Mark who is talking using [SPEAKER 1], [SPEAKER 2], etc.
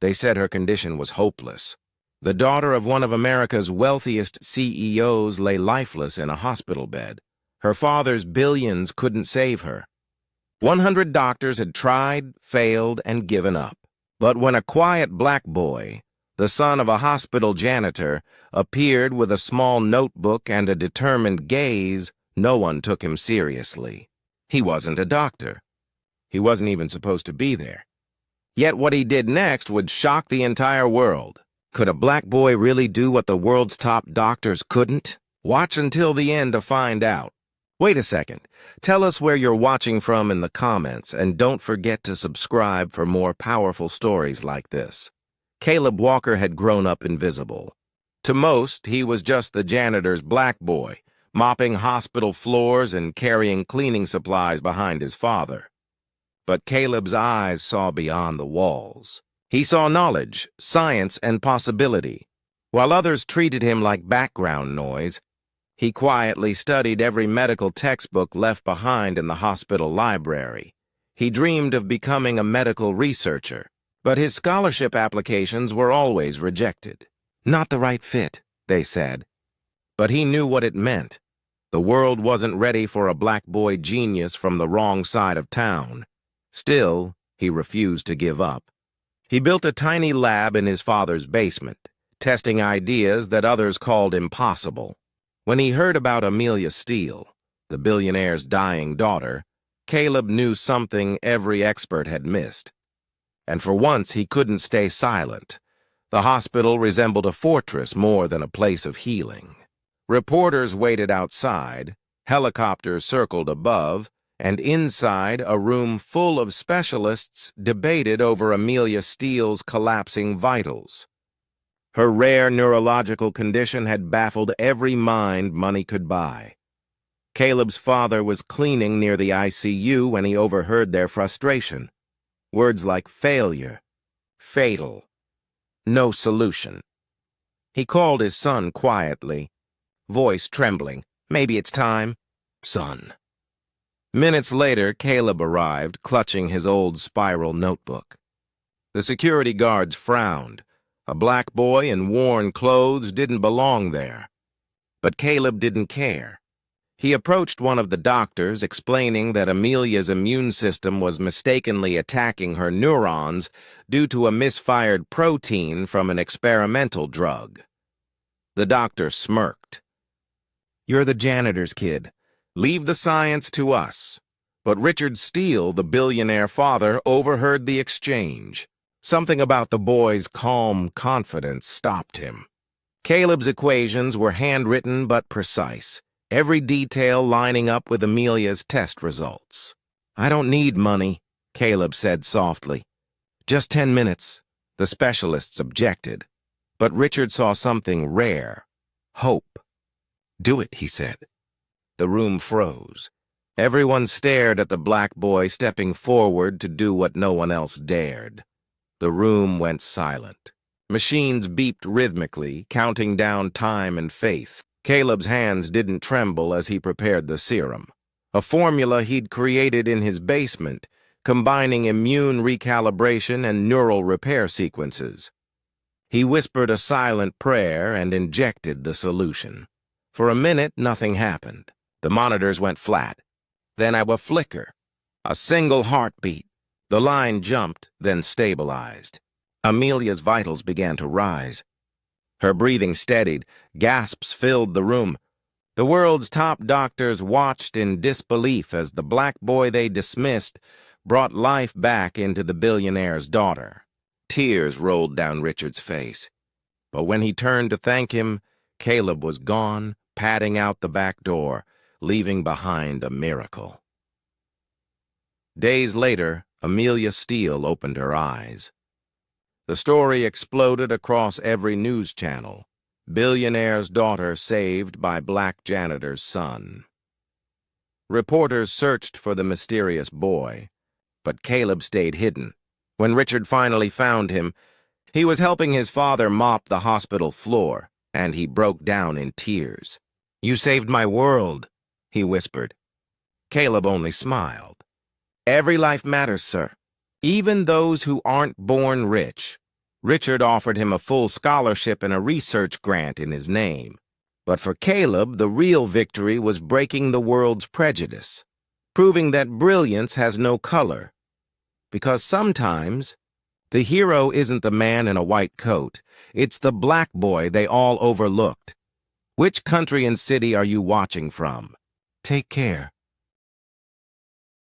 [SPEAKER 1] They said her condition was hopeless. The daughter of one of America's wealthiest CEOs lay lifeless in a hospital bed. Her father's billions couldn't save her. 100 doctors had tried, failed, and given up. But when a quiet black boy, the son of a hospital janitor, appeared with a small notebook and a determined gaze, no one took him seriously. He wasn't a doctor. He wasn't even supposed to be there. Yet what he did next would shock the entire world. Could a black boy really do what the world's top doctors couldn't? Watch until the end to find out. Wait a second. Tell us where you're watching from in the comments, and don't forget to subscribe for more powerful stories like this. Caleb Walker had grown up invisible. To most, he was just the janitor's black boy, mopping hospital floors and carrying cleaning supplies behind his father. But Caleb's eyes saw beyond the walls. He saw knowledge, science, and possibility. While others treated him like background noise, he quietly studied every medical textbook left behind in the hospital library. He dreamed of becoming a medical researcher, but his scholarship applications were always rejected. Not the right fit, they said. But he knew what it meant. The world wasn't ready for a black boy genius from the wrong side of town. Still, he refused to give up. He built a tiny lab in his father's basement, testing ideas that others called impossible. When he heard about Amelia Steele, the billionaire's dying daughter, Caleb knew something every expert had missed. And for once, he couldn't stay silent. The hospital resembled a fortress more than a place of healing. Reporters waited outside, helicopters circled above, and inside, a room full of specialists debated over Amelia Steele's collapsing vitals. Her rare neurological condition had baffled every mind money could buy. Caleb's father was cleaning near the ICU when he overheard their frustration. Words like failure, fatal, no solution. He called his son quietly, voice trembling. "Maybe it's time, son." Minutes later, Caleb arrived, clutching his old spiral notebook. The security guards frowned. A black boy in worn clothes didn't belong there. But Caleb didn't care. He approached one of the doctors, explaining that Amelia's immune system was mistakenly attacking her neurons due to a misfired protein from an experimental drug. The doctor smirked. "You're the janitor's kid. Leave the science to us." But Richard Steele, the billionaire father, overheard the exchange. Something about the boy's calm confidence stopped him. Caleb's equations were handwritten but precise, every detail lining up with Amelia's test results. "I don't need money," Caleb said softly. "Just 10 minutes." The specialists objected. But Richard saw something rare. Hope. "Do it," he said. The room froze. Everyone stared at the black boy stepping forward to do what no one else dared. The room went silent. Machines beeped rhythmically, counting down time and faith. Caleb's hands didn't tremble as he prepared the serum, a formula he'd created in his basement, combining immune recalibration and neural repair sequences. He whispered a silent prayer and injected the solution. For a minute, nothing happened. The monitors went flat. Then a flicker. A single heartbeat. The line jumped, then stabilized. Amelia's vitals began to rise. Her breathing steadied. Gasps filled the room. The world's top doctors watched in disbelief as the black boy they dismissed brought life back into the billionaire's daughter. Tears rolled down Richard's face. But when he turned to thank him, Caleb was gone, padding out the back door, leaving behind a miracle. Days later, Amelia Steele opened her eyes. The story exploded across every news channel. Billionaire's daughter saved by black janitor's son. Reporters searched for the mysterious boy, but Caleb stayed hidden. When Richard finally found him, he was helping his father mop the hospital floor, and he broke down in tears. "You saved my world," he whispered. Caleb only smiled. "Every life matters, sir. Even those who aren't born rich." Richard offered him a full scholarship and a research grant in his name. But for Caleb, the real victory was breaking the world's prejudice, proving that brilliance has no color. Because sometimes, the hero isn't the man in a white coat, it's the black boy they all overlooked. Which country and city are you watching from? Take care.